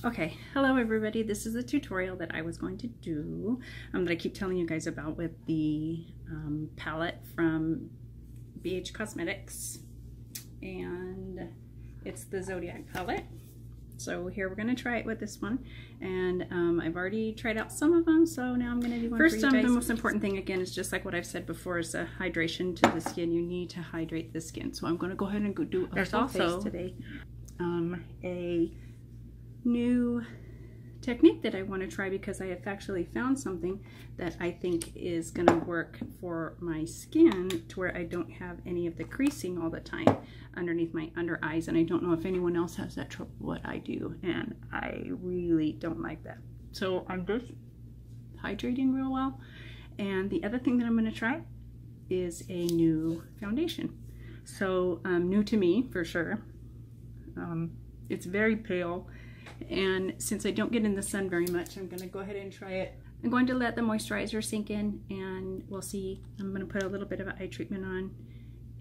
Okay, hello everybody. This is a tutorial that I was going to do that I keep telling you guys about with the palette from BH Cosmetics, and it's the Zodiac palette. So here we're going to try it with this one, and I've already tried out some of them, so now I'm going to do one first. The most important thing again is just like what I've said before, is hydration to the skin. You need to hydrate the skin, so I'm going to go ahead and go do a full face today. A new technique that I want to try because I have actually found something that I think is going to work for my skin to where I don't have any of the creasing all the time underneath my under eyes, and I don't know if anyone else has that trouble, what I do, and I really don't like that. So I'm just hydrating real well. And the other thing that I'm going to try is a new foundation. So new to me for sure. It's very pale, and since I don't get in the sun very much, I'm going to go ahead and try it. I'm going to let the moisturizer sink in, and we'll see. I'm going to put a little bit of eye treatment on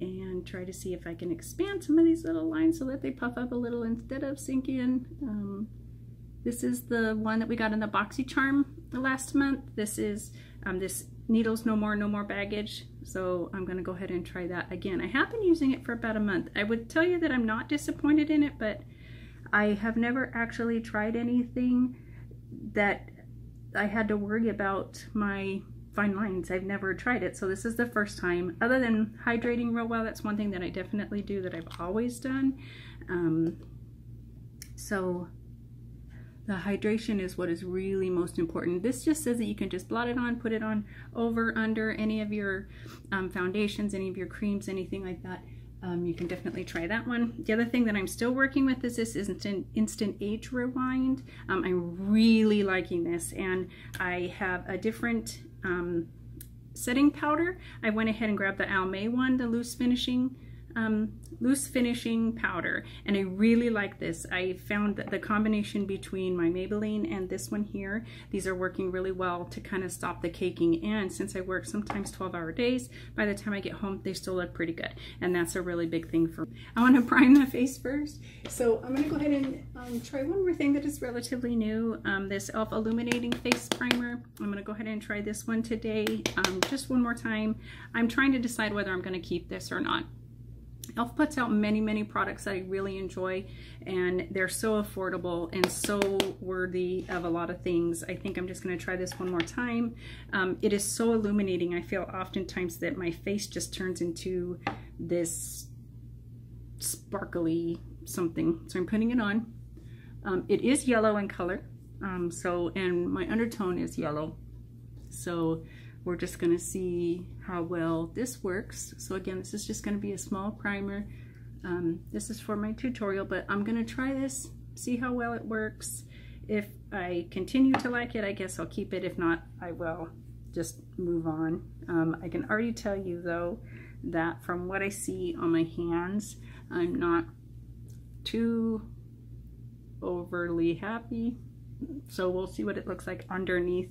and try to see if I can expand some of these little lines so that they puff up a little instead of sink in. This is the one that we got in the BoxyCharm last month. This is this Needles No More Baggage. So I'm going to go ahead and try that again. I have been using it for about a month. I would tell you that I'm not disappointed in it, but I have never actually tried anything that I had to worry about my fine lines. I've never tried it, so this is the first time. Other than hydrating real well, that's one thing that I definitely do that I've always done. So the hydration is what is really most important. This just says that you can just blot it on, put it on over, under any of your foundations, any of your creams, anything like that. You can definitely try that one. The other thing that I'm still working with is this Instant Age Rewind. I'm really liking this, and I have a different setting powder. I went ahead and grabbed the Almay one, the loose finishing powder, and I really like this. I found that the combination between my Maybelline and this one here, these are working really well to kind of stop the caking, and since I work sometimes 12-hour days, by the time I get home they still look pretty good, and that's a really big thing for me. I want to prime the face first, so I'm going to go ahead and try one more thing that is relatively new, this e.l.f. Illuminating Face Primer. I'm going to go ahead and try this one today, just one more time. I'm trying to decide whether I'm going to keep this or not. e.l.f. puts out many products that I really enjoy, and they're so affordable and so worthy of a lot of things. I think I'm just going to try this one more time. It is so illuminating. I feel oftentimes that my face just turns into this sparkly something. So I'm putting it on. It is yellow in color, and my undertone is yellow. So we're just going to see how well this works. So again, this is just going to be a small primer. This is for my tutorial, but I'm going to try this, see how well it works. If I continue to like it, I guess I'll keep it. If not, I will just move on. I can already tell you though that from what I see on my hands, I'm not too overly happy. So we'll see what it looks like underneath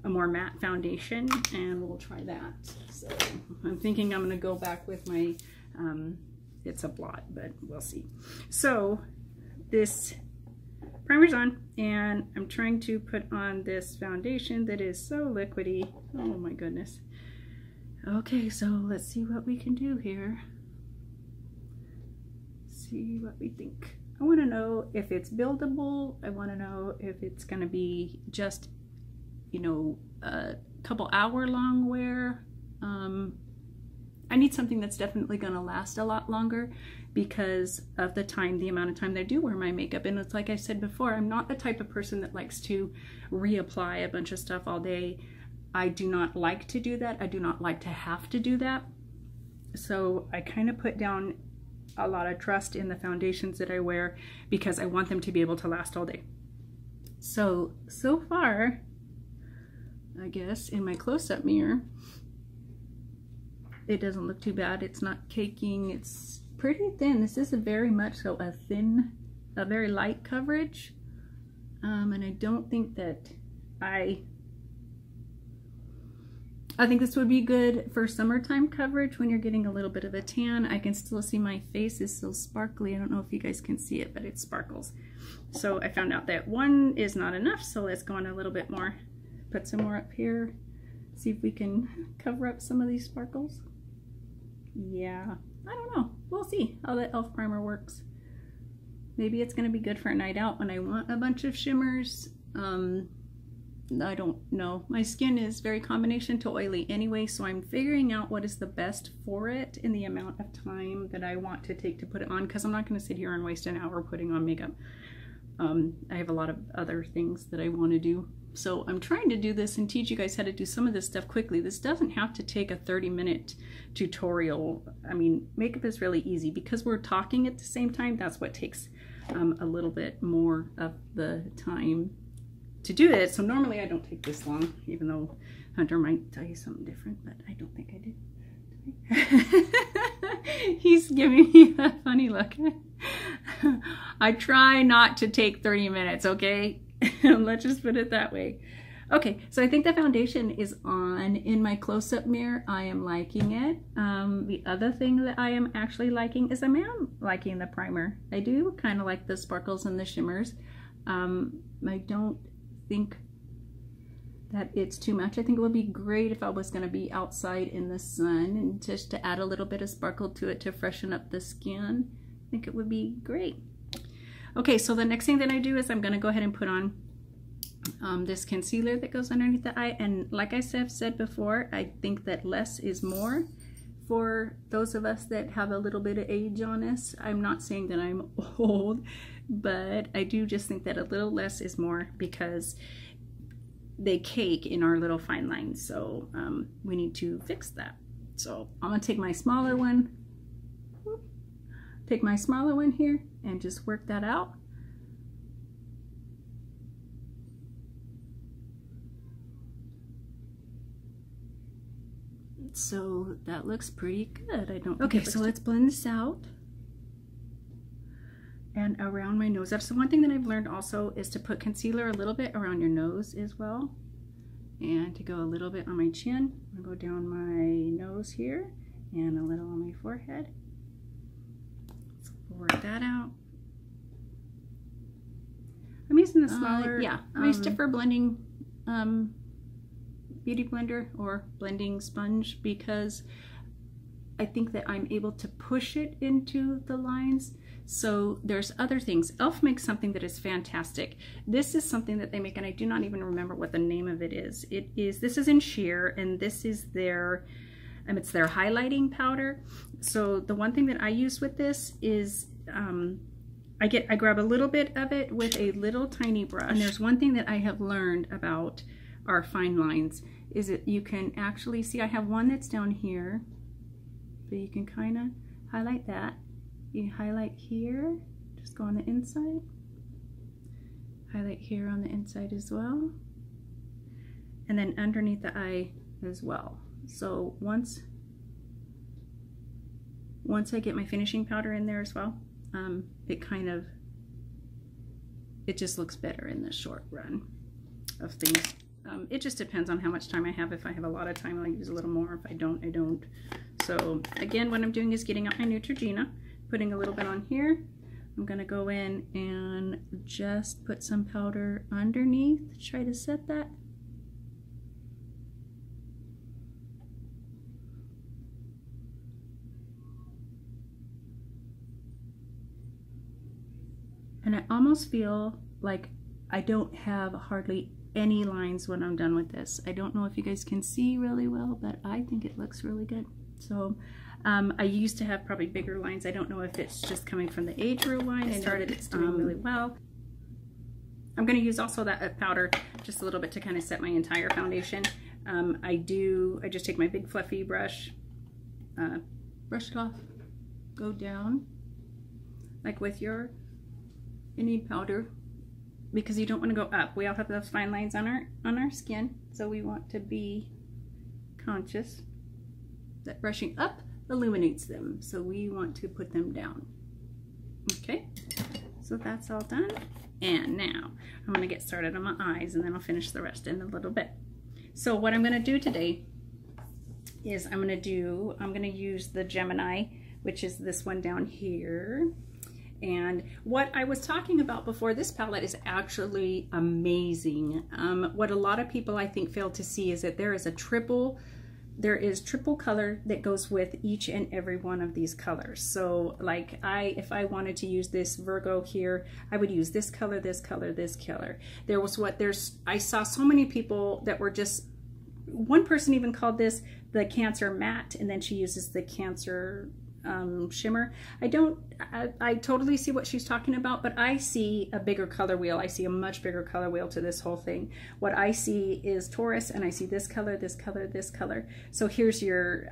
a more matte foundation, and we'll try that. So I'm thinking I'm going to go back with my it's a blot, but we'll see. So this primer's on, and I'm trying to put on this foundation that is so liquidy. Oh my goodness. Okay, so let's see what we can do here. See what we think. I want to know if it's buildable. I want to know if it's going to be just, you know, a couple hour long wear. I need something that's definitely going to last a lot longer because of the amount of time that I do wear my makeup. And it's like I said before, I'm not the type of person that likes to reapply a bunch of stuff all day. I do not like to do that. I do not like to have to do that. So I kind of put down a lot of trust in the foundations that I wear because I want them to be able to last all day. So far, I guess in my close-up mirror, it doesn't look too bad. It's not caking. It's pretty thin. This is very much so a very light coverage, and I don't think that I I think this would be good for summertime coverage when you're getting a little bit of a tan. I can still see my face is still sparkly. I don't know if you guys can see it, but it sparkles. So I found out that one is not enough, so let's go on a little bit more. Put some more up here. See if we can cover up some of these sparkles. Yeah, I don't know. We'll see how that e.l.f. primer works. Maybe it's going to be good for a night out when I want a bunch of shimmers. I don't know. My skin is very combination to oily anyway, so I'm figuring out what is the best for it in the amount of time that I want to take to put it on, because I'm not going to sit here and waste an hour putting on makeup. I have a lot of other things that I want to do. So I'm trying to do this and teach you guys how to do some of this stuff quickly. This doesn't have to take a 30-minute tutorial. I mean, makeup is really easy. Because we're talking at the same time, that's what takes a little bit more of the time to do it. So normally I don't take this long, even though Hunter might tell you something different, but I don't think I did. He's giving me a funny look. I try not to take 30 minutes, okay? Let's just put it that way. Okay, so I think the foundation is on. In my close-up mirror, I am liking it. The other thing that I am actually liking is I am liking the primer. I do kind of like the sparkles and the shimmers. I don't think that it's too much. I think it would be great if I was going to be outside in the sun and just to add a little bit of sparkle to it to freshen up the skin. I think it would be great. Okay, so the next thing that I do is I'm going to go ahead and put on this concealer that goes underneath the eye. And like I said before, I think that less is more for those of us that have a little bit of age on us. I'm not saying that I'm old, but I do just think that a little less is more, because they cake in our little fine lines. So we need to fix that. So I'm going to take my smaller one. Take my smaller one here and just work that out. So that looks pretty good. I don't think okay, so let's blend this out. And around my nose. That's the one thing that I've learned also, is to put concealer a little bit around your nose as well. And to go a little bit on my chin. I'll go down my nose here and a little on my forehead. Let's work that out. I'm using the smaller, my stiffer blending beauty blender or blending sponge, because I think that I'm able to push it into the lines. So there's other things. e.l.f. makes something that is fantastic. This is something that they make, and I do not even remember what the name of it is. This is in sheer, and this is their, it's their highlighting powder. So the one thing that I use with this is, I grab a little bit of it with a little tiny brush. And there's one thing that I have learned about our fine lines, is that you can actually see, I have one that's down here, but you can kind of highlight that. You highlight here, just go on the inside. Highlight here on the inside as well. And then underneath the eye as well. So once I get my finishing powder in there as well, it just looks better in the short run of things. It just depends on how much time I have. If I have a lot of time, I'll use a little more. If I don't, I don't. So again, what I'm doing is getting out my Neutrogena, putting a little bit on here. I'm gonna go in and just put some powder underneath, try to set that. And I almost feel like I don't have hardly any lines when I'm done with this. I don't know if you guys can see really well, but I think it looks really good. So I used to have probably bigger lines. I don't know if it's just coming from the age rewind. It's doing really well. I'm going to use also that powder just a little bit to kind of set my entire foundation. I just take my big fluffy brush, brush it off, go down like with your any powder, because you don't want to go up. We all have those fine lines on our skin, so we want to be conscious that brushing up illuminates them, so we want to put them down. Okay, so that's all done, and now I'm going to get started on my eyes, and then I'll finish the rest in a little bit. So what I'm going to do today is I'm going to use the Gemini, which is this one down here. And what I was talking about before, this palette is actually amazing. What a lot of people I think fail to see is that there is triple color that goes with each and every one of these colors. So like if I wanted to use this Virgo here, I would use this color, this color, this color. I saw so many people that were just, one person even called this the Cancer matte, and then she uses the Cancer shimmer. I totally see what she's talking about, but I see a bigger color wheel. I see a much bigger color wheel to this whole thing. What I see is Taurus, and I see this color, this color, this color. So here's your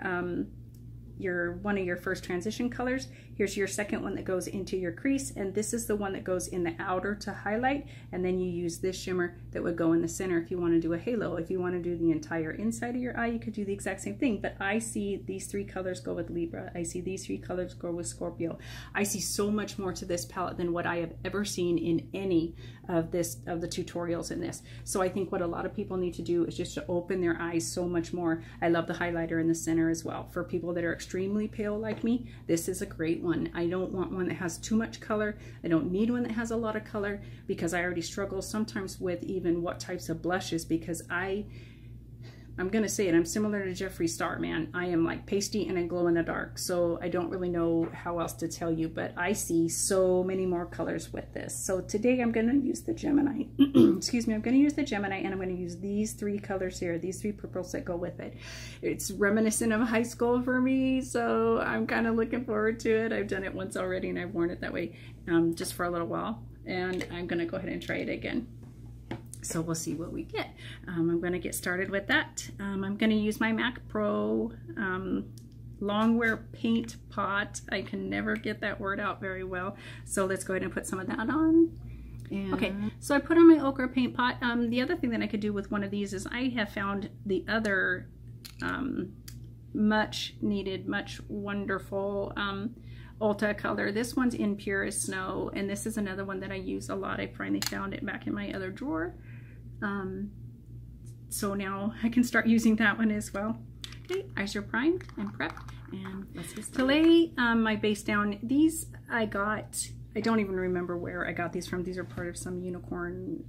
one of your first transition colors. Here's your second one that goes into your crease, and this is the one that goes in the outer to highlight, and then you use this shimmer that would go in the center if you want to do a halo. If you want to do the entire inside of your eye, you could do the exact same thing, but I see these three colors go with Libra. I see these three colors go with Scorpio. I see so much more to this palette than what I have ever seen in any of the tutorials in this. So I think what a lot of people need to do is just to open their eyes so much more. I love the highlighter in the center as well. For people that are extremely pale like me, this is a great one. I don't want one that has too much color. I don't need one that has a lot of color, because I already struggle sometimes with even what types of blushes, because I'm gonna say it, I'm similar to Jeffree Star, man. I am like pasty and I glow in the dark, so I don't really know how else to tell you, but I see so many more colors with this. So today I'm gonna use the Gemini. Excuse me, I'm gonna use the Gemini, and I'm gonna use these three colors here, these three purples that go with it. It's reminiscent of high school for me, so I'm kind of looking forward to it. I've done it once already and I've worn it that way just for a little while, and I'm gonna go ahead and try it again. So we'll see what we get. I'm going to get started with that. I'm going to use my Mac Pro Longwear Paint Pot. I can never get that word out very well. So let's go ahead and put some of that on. And okay, so I put on my ochre paint pot. The other thing that I could do with one of these is I have found the other much needed, much wonderful Ulta color. This one's in Pure as Snow, and this is another one that I use a lot. I finally found it back in my other drawer. So now I can start using that one as well. Okay, eyes are primed and prepped, and let's get started. To lay my base down, these I don't even remember where I got these from. These are part of some unicorn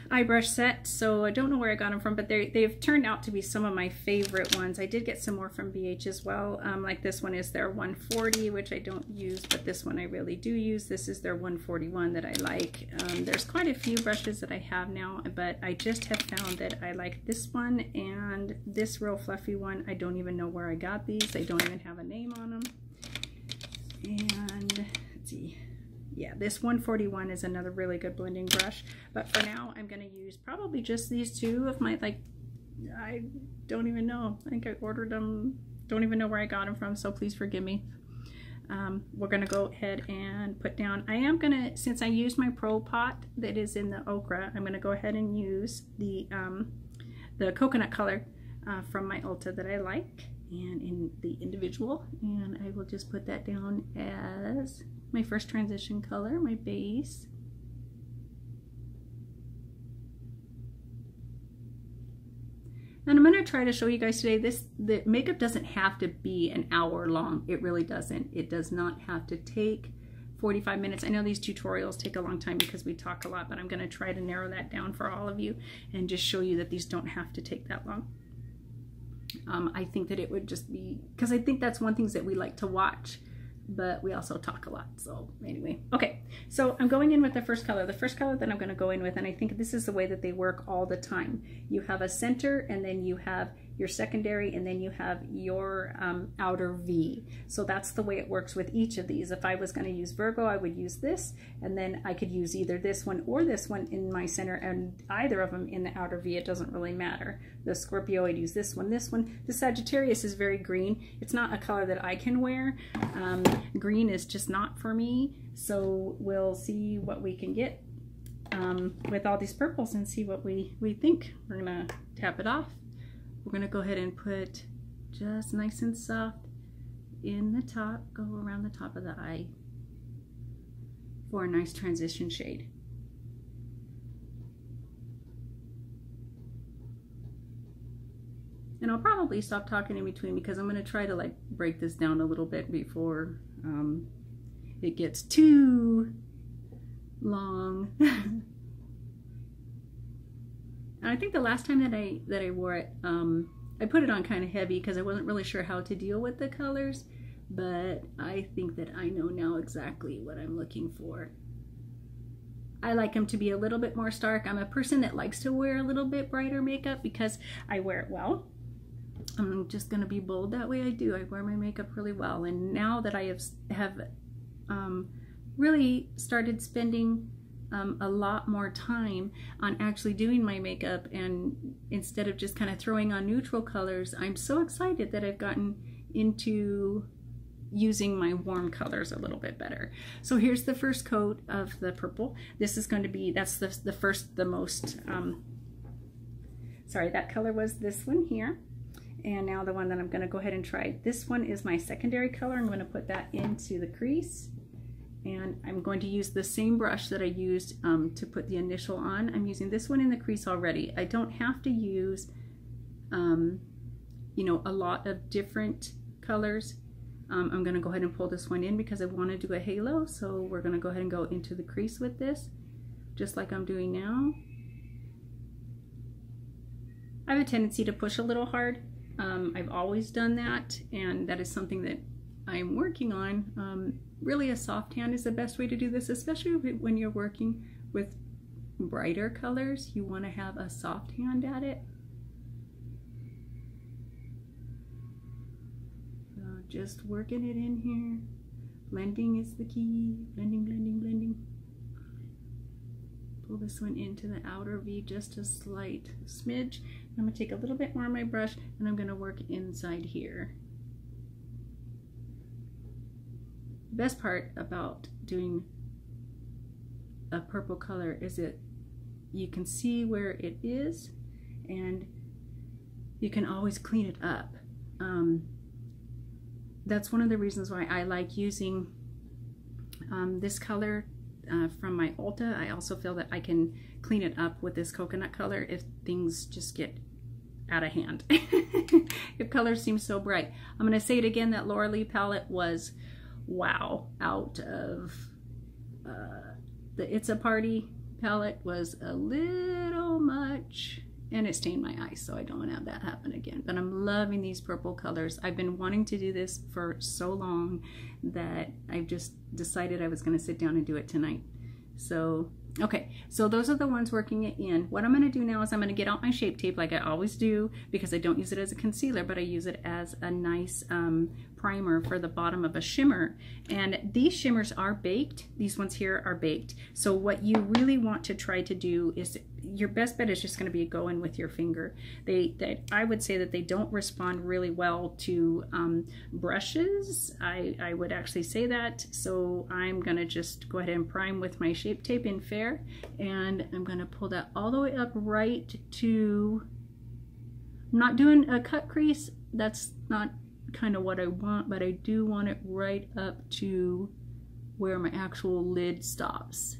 eye brush set, so I don't know where I got them from, but they've turned out to be some of my favorite ones. I did get some more from BH as well. Like this one is their 140, which I don't use, but this one I really do use. This is their 141 that I like. There's quite a few brushes that I have now, but I just have found that I like this one and this real fluffy one. I don't even know where I got these. They don't even have a name on them. And let's see. Yeah, this 141 is another really good blending brush, but for now I'm going to use probably just these two of my, I don't even know. I think I ordered them, don't even know where I got them from, so please forgive me. We're going to go ahead and put down, I am going to, since I used my Pro Pot that is in the ochre, I'm going to go ahead and use the coconut color from my Ulta that I like, and in the individual, and I will just put that down as my first transition color, my base. And I'm going to try to show you guys today, the makeup doesn't have to be an hour long. It really doesn't. It does not have to take 45 minutes. I know these tutorials take a long time because we talk a lot, but I'm going to try to narrow that down for all of you and just show you that these don't have to take that long. I think that it would just be, because I think that's one thing that we like to watch, but we also talk a lot. So anyway, okay, so I'm going in with the first color. The first color that I'm going to go in with, and I think this is the way that they work all the time. You have a center, and then you have your secondary, and then you have your outer V. So that's the way it works with each of these. If I was going to use Virgo, I would use this, and then I could use either this one or this one in my center, and either of them in the outer V. It doesn't really matter. The Scorpio, I'd use this one, this one. The Sagittarius is very green. It's not a color that I can wear. Green is just not for me. So we'll see what we can get with all these purples and see what we think. We're gonna tap it off. We're gonna go ahead and put just nice and soft in the top, go around the top of the eye for a nice transition shade. And I'll probably stop talking in between because I'm going to try to like break this down a little bit before it gets too long. And I think the last time that I wore it, I put it on kind of heavy because I wasn't really sure how to deal with the colors, but I think that I know now exactly what I'm looking for. I like them to be a little bit more stark. I'm a person that likes to wear a little bit brighter makeup because I wear it well. I'm just going to be bold that way. I wear my makeup really well, and now that I have really started spending a lot more time on actually doing my makeup, and instead of just kind of throwing on neutral colors, I'm so excited that I've gotten into using my warm colors a little bit better. So here's the first coat of the purple. This is going to be, that's the most, sorry, that color was this one here. And now the one that I'm going to go ahead and try. This one is my secondary color. I'm going to put that into the crease. And I'm going to use the same brush that I used to put the initial on. I'm using this one in the crease already. I don't have to use, you know, a lot of different colors. I'm going to go ahead and pull this one in because I want to do a halo. So we're going to go ahead and go into the crease with this, just like I'm doing now. I have a tendency to push a little hard. I've always done that, and that is something that I'm working on. Really, a soft hand is the best way to do this, especially when you're working with brighter colors. You want to have a soft hand at it. So just working it in here. Blending is the key. Blending, blending, blending. Pull this one into the outer V just a slight smidge. I'm going to take a little bit more on my brush, and I'm going to work inside here. The best part about doing a purple color is that you can see where it is, and you can always clean it up. That's one of the reasons why I like using this color from my Ulta. I also feel that I can clean it up with this coconut color if things just get out of hand. If colors seem so bright. I'm going to say it again, that Laura Lee palette was wow. Out of the It's a Party palette was a little much, and it stained my eyes, so I don't want to have that happen again. But I'm loving these purple colors. I've been wanting to do this for so long that I've just decided I was going to sit down and do it tonight. So okay, so those are the ones working it in. What I'm going to do now is I'm going to get out my Shape Tape like I always do, because I don't use it as a concealer, but I use it as a nice primer for the bottom of a shimmer. And these shimmers are baked. These ones here are baked. So what you really want to try to do is, your best bet is just going to be go in with your finger. I would say that they don't respond really well to brushes. I would actually say that. So I'm going to just go ahead and prime with my Shape Tape in Fair, and I'm going to pull that all the way up right to, I'm not doing a cut crease. That's not kind of what I want, but I do want it right up to where my actual lid stops.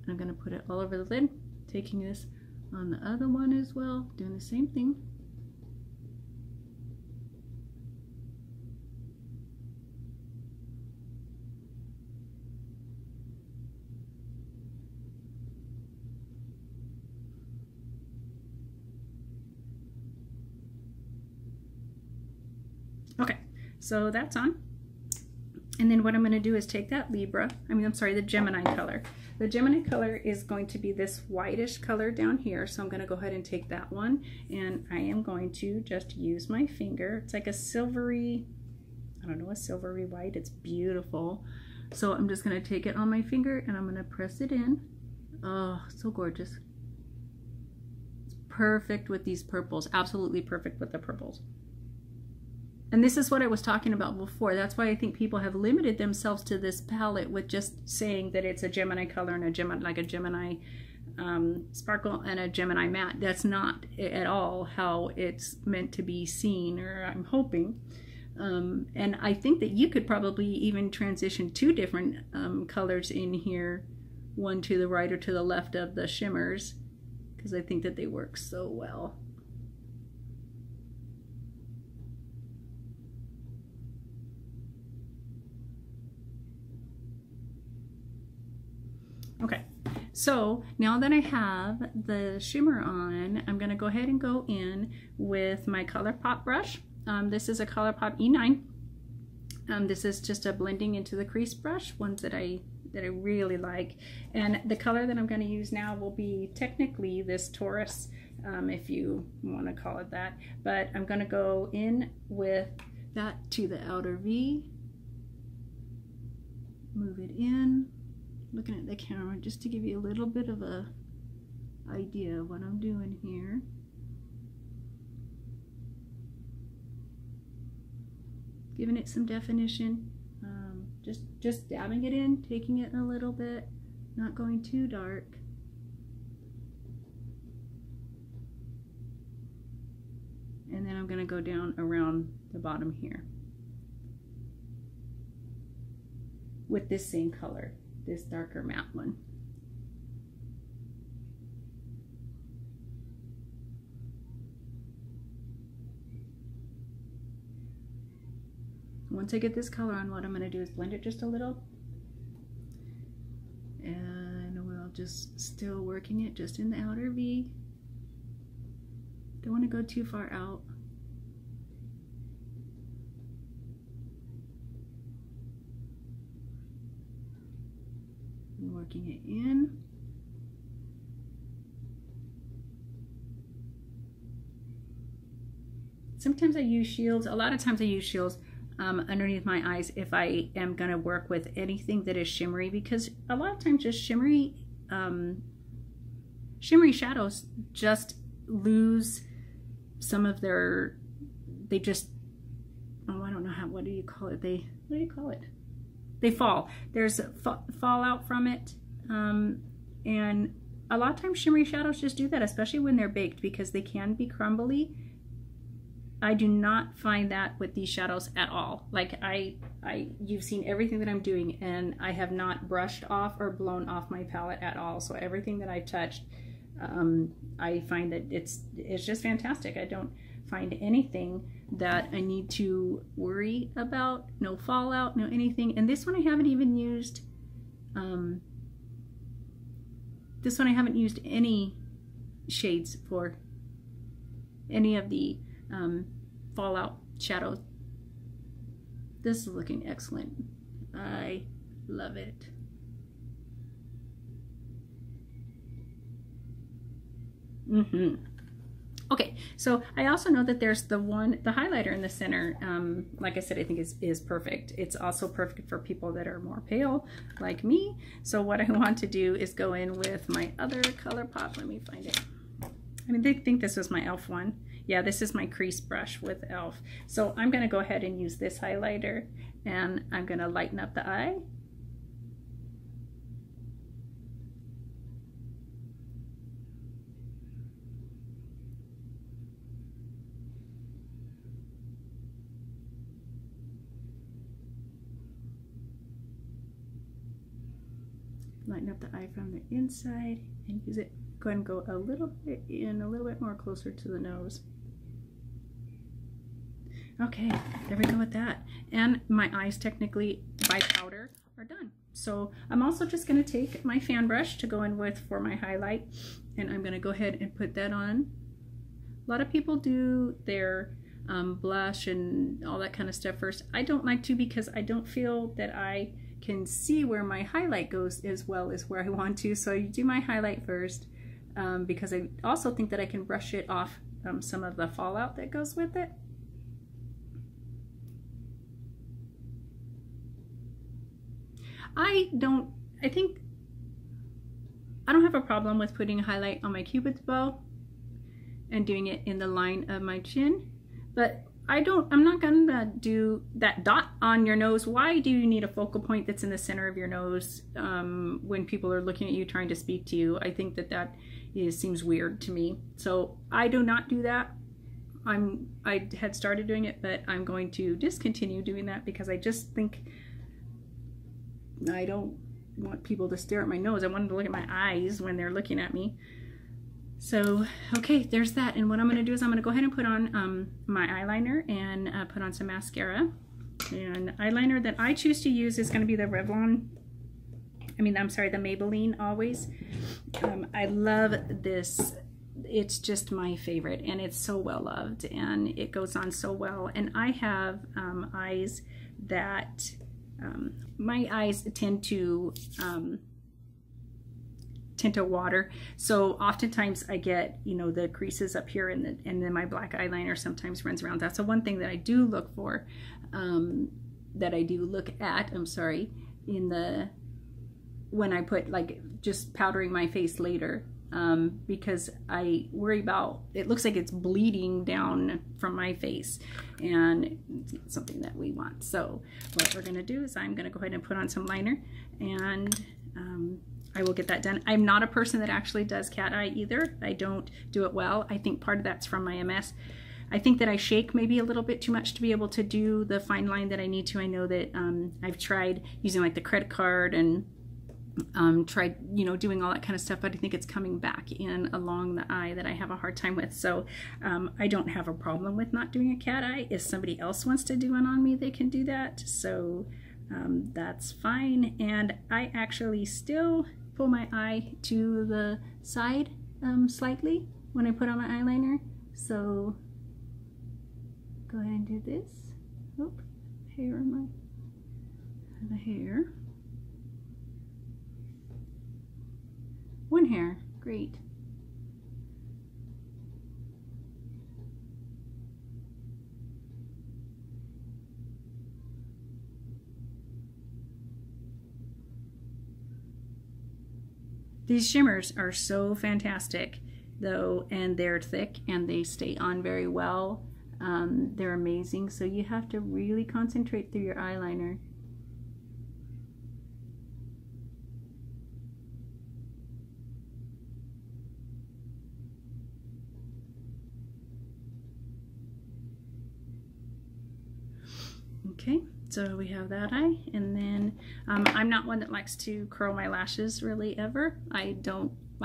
I'm going to put it all over the lid, taking this on the other one as well, doing the same thing. Okay, so that's on. And then what I'm going to do is take that the Gemini color. The Gemini color is going to be this whitish color down here. So I'm going to go ahead and take that one, and I am going to just use my finger. It's like a silvery, I don't know, a silvery white. It's beautiful. So I'm just going to take it on my finger, and I'm going to press it in. Oh, so gorgeous. It's perfect with these purples. Absolutely perfect with the purples. And this is what I was talking about before. That's why I think people have limited themselves to this palette with just saying that it's a Gemini color and a Gemini sparkle and a Gemini matte. That's not at all how it's meant to be seen, or I'm hoping. And I think that you could probably even transition two different colors in here, one to the right or to the left of the shimmers, because I think that they work so well. Okay, so now that I have the shimmer on, I'm going to go ahead and go in with my ColourPop brush. This is a ColourPop E9. This is just a blending into the crease brush, ones that I really like. And the color that I'm going to use now will be technically this Taurus, if you want to call it that. But I'm going to go in with that to the outer V, move it in. Looking at the camera just to give you a little bit of a idea of what I'm doing here. Giving it some definition, just dabbing it in, taking it a little bit, not going too dark. And then I'm going to go down around the bottom here with this same color. This darker matte one. Once I get this color on, what I'm going to do is blend it just a little, and we'll just still working it just in the outer V. Don't want to go too far out. Working it in. Sometimes I use shields. A lot of times I use shields underneath my eyes if I am going to work with anything that is shimmery, because a lot of times just shimmery shadows just lose some of their, they just, oh, I don't know how, what do you call it? What do you call it? They fall. There's a fallout from it, and a lot of times shimmery shadows just do that, especially when they're baked, because they can be crumbly. I do not find that with these shadows at all. Like you've seen everything that I'm doing, and I have not brushed off or blown off my palette at all. So everything that I've touched, I find that it's just fantastic. I don't find anything that I need to worry about. No fallout, no anything. And this one I haven't even used. This one I haven't used any shades for any of the fallout shadows. This is looking excellent. I love it. Okay, so I also know that there's the highlighter in the center. Like I said, I think is perfect. It's also perfect for people that are more pale like me. So what I want to do is go in with my other ColourPop. Let me find it. I mean, they think this was my e.l.f. one. Yeah, this is my crease brush with e.l.f. So I'm going to go ahead and use this highlighter, and I'm going to lighten up the eye. Lighten up the eye from the inside and use it. Go ahead and go a little bit in, a little bit more closer to the nose. Okay, there we go with that. And my eyes technically by powder are done. So I'm also just going to take my fan brush to go in with for my highlight, and I'm going to go ahead and put that on. A lot of people do their blush and all that kind of stuff first. I don't like to, because I don't feel that I can see where my highlight goes as well as where I want to. So you do my highlight first, because I also think that I can brush it off some of the fallout that goes with it. I don't have a problem with putting a highlight on my Cupid's bow and doing it in the line of my chin, but I'm not gonna do that dot on your nose. Why do you need a focal point that's in the center of your nose when people are looking at you trying to speak to you? I think that seems weird to me. So I do not do that. I had started doing it, but I'm going to discontinue doing that, because I just think I don't want people to stare at my nose. I want them to look at my eyes when they're looking at me. So, okay, there's that. And what I'm going to do is I'm going to go ahead and put on my eyeliner and put on some mascara. And the eyeliner that I choose to use is going to be the Revlon, the Maybelline Always. I love this. It's just my favorite, and it's so well loved, and it goes on so well. And I have eyes that, my eyes tend to water, so oftentimes I get, you know, the creases up here, and then my black eyeliner sometimes runs around. That's the one thing that I do look for, when I put, like, just powdering my face later, because I worry about, it looks like it's bleeding down from my face, and it's not something that we want. So what we're going to do is I'm going to go ahead and put on some liner, and I will get that done. I'm not a person that actually does cat eye either. I don't do it well. I think part of that's from my MS. I think that I shake maybe a little bit too much to be able to do the fine line that I need to. I know that I've tried using like the credit card and tried, you know, doing all that kind of stuff, but I think it's coming back in along the eye that I have a hard time with. So I don't have a problem with not doing a cat eye. If somebody else wants to do one on me, they can do that. So that's fine. And I actually still pull my eye to the side slightly when I put on my eyeliner. So go ahead and do this. Oh, hair on the hair. One hair, great. These shimmers are so fantastic though, and they're thick and they stay on very well. They're amazing, so you have to really concentrate through your eyeliner. Okay, so we have that eye, and then I'm not one that likes to curl my lashes really ever. I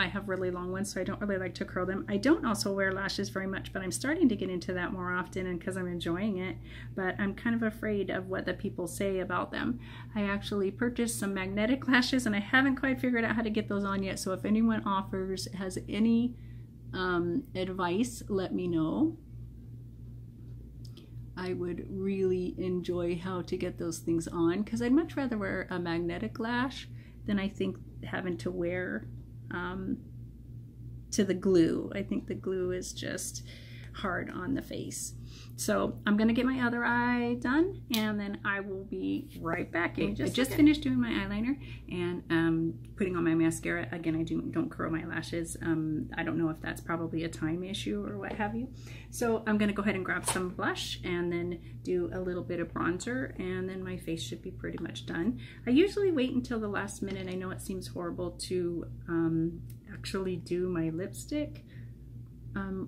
have really long ones, so I don't really like to curl them. I don't also wear lashes very much, but I'm starting to get into that more often, and because I'm enjoying it, but I'm kind of afraid of what the people say about them. I actually purchased some magnetic lashes, and I haven't quite figured out how to get those on yet, so if anyone has any advice, let me know. I would really enjoy how to get those things on, because I'd much rather wear a magnetic lash than I think having to wear to the glue. I think the glue is just hard on the face. So I'm gonna get my other eye done, and then I will be right back. I just finished doing my eyeliner and putting on my mascara. Again, I don't curl my lashes. I don't know if that's probably a time issue or what have you. So I'm gonna go ahead and grab some blush and then do a little bit of bronzer, and then my face should be pretty much done. I usually wait until the last minute. I know it seems horrible to actually do my lipstick.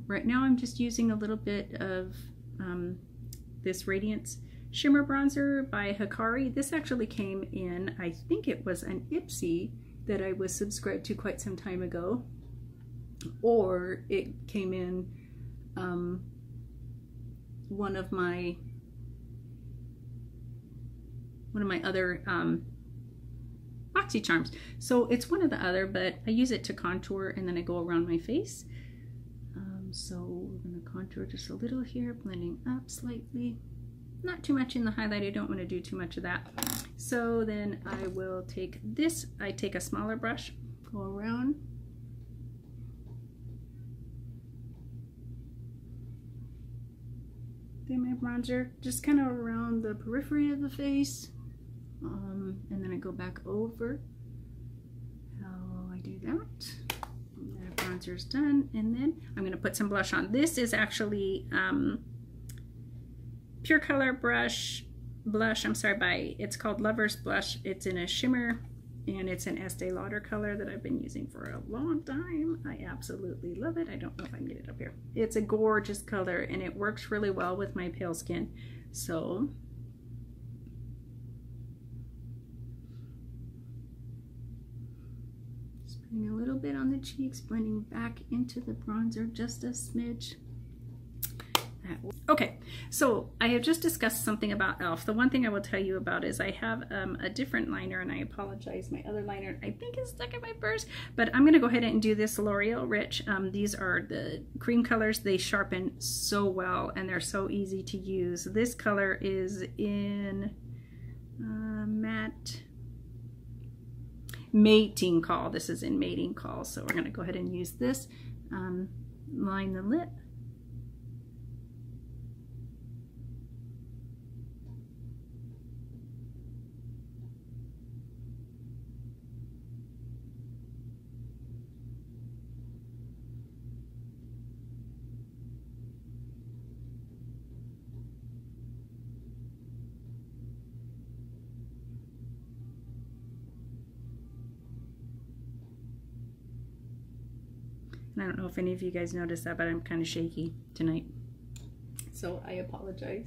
Right now I'm just using a little bit of this Radiance Shimmer Bronzer by Hikari. This actually came in, I think it was an Ipsy that I was subscribed to quite some time ago, or it came in one of my other BoxyCharms. So it's one or the other, but I use it to contour and then I go around my face. So we're going to contour just a little here, blending up slightly. Not too much in the highlight, I don't want to do too much of that. So then I will take this, I take a smaller brush, go around. Then my bronzer, just kind of around the periphery of the face. And then I go back over how I do that. Bronzer's done, and then I'm going to put some blush on. This is actually Pure Color blush, it's called Lover's Blush. It's in a shimmer, and it's an Estee Lauder color that I've been using for a long time. I absolutely love it. I don't know if I can get it up here. It's a gorgeous color, and it works really well with my pale skin. So just Putting a little bit on the cheeks, blending back into the bronzer just a smidge. Okay, so I have just discussed something about e.l.f. The one thing I will tell you about is I have a different liner, and I apologize. My other liner I think is stuck in my purse, but I'm going to go ahead and do this L'Oreal Rich. These are the cream colors. They sharpen so well, and they're so easy to use. This color is in matte mating call. This is in mating call, so we're going to go ahead and use this. Line the lip. I don't know if any of you guys noticed that, but I'm kind of shaky tonight, so I apologize.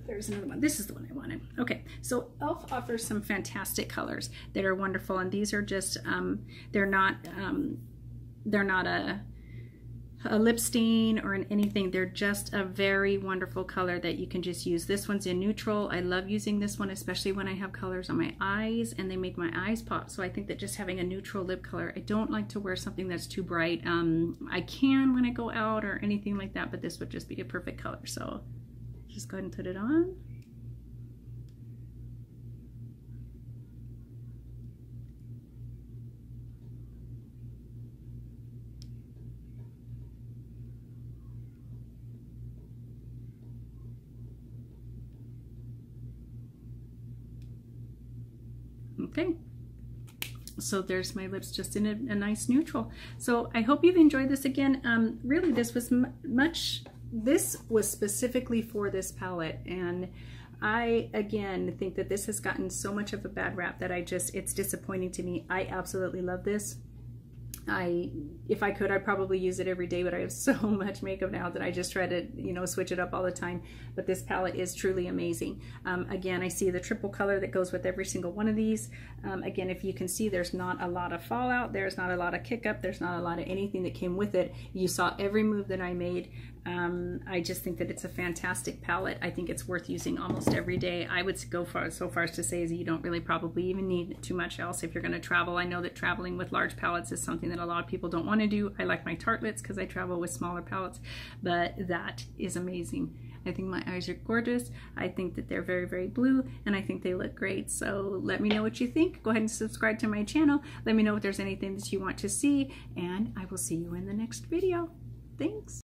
There's another one. This is the one I wanted. Okay, so e.l.f. offers some fantastic colors that are wonderful, and these are just they're not a lip stain or anything. They're just a very wonderful color that you can just use. This one's in neutral. I love using this one, especially when I have colors on my eyes and they make my eyes pop. So I think that just having a neutral lip color, I don't like to wear something that's too bright. I can when I go out or anything like that, but this would just be a perfect color. So just go ahead and put it on. Okay, so there's my lips just in a nice neutral. So I hope you've enjoyed this again. Really, this was this was specifically for this palette, and I again think that this has gotten so much of a bad rap that it's disappointing to me. I absolutely love this. If I could, I'd probably use it every day, but I have so much makeup now that I just try to, you know, switch it up all the time. But this palette is truly amazing. Again, I see the triple color that goes with every single one of these. Again, if you can see, there's not a lot of fallout. There's not a lot of kick up. There's not a lot of anything that came with it. You saw every move that I made. I just think that it's a fantastic palette. I think it's worth using almost every day. I would go so far as to say is you don't really probably even need too much else if you're going to travel. I know that traveling with large palettes is something that a lot of people don't want to do. I like my tartlets because I travel with smaller palettes, but that is amazing. I think my eyes are gorgeous. I think that they're very, very blue, and I think they look great. So let me know what you think. Go ahead and subscribe to my channel. Let me know if there's anything that you want to see, and I will see you in the next video. Thanks.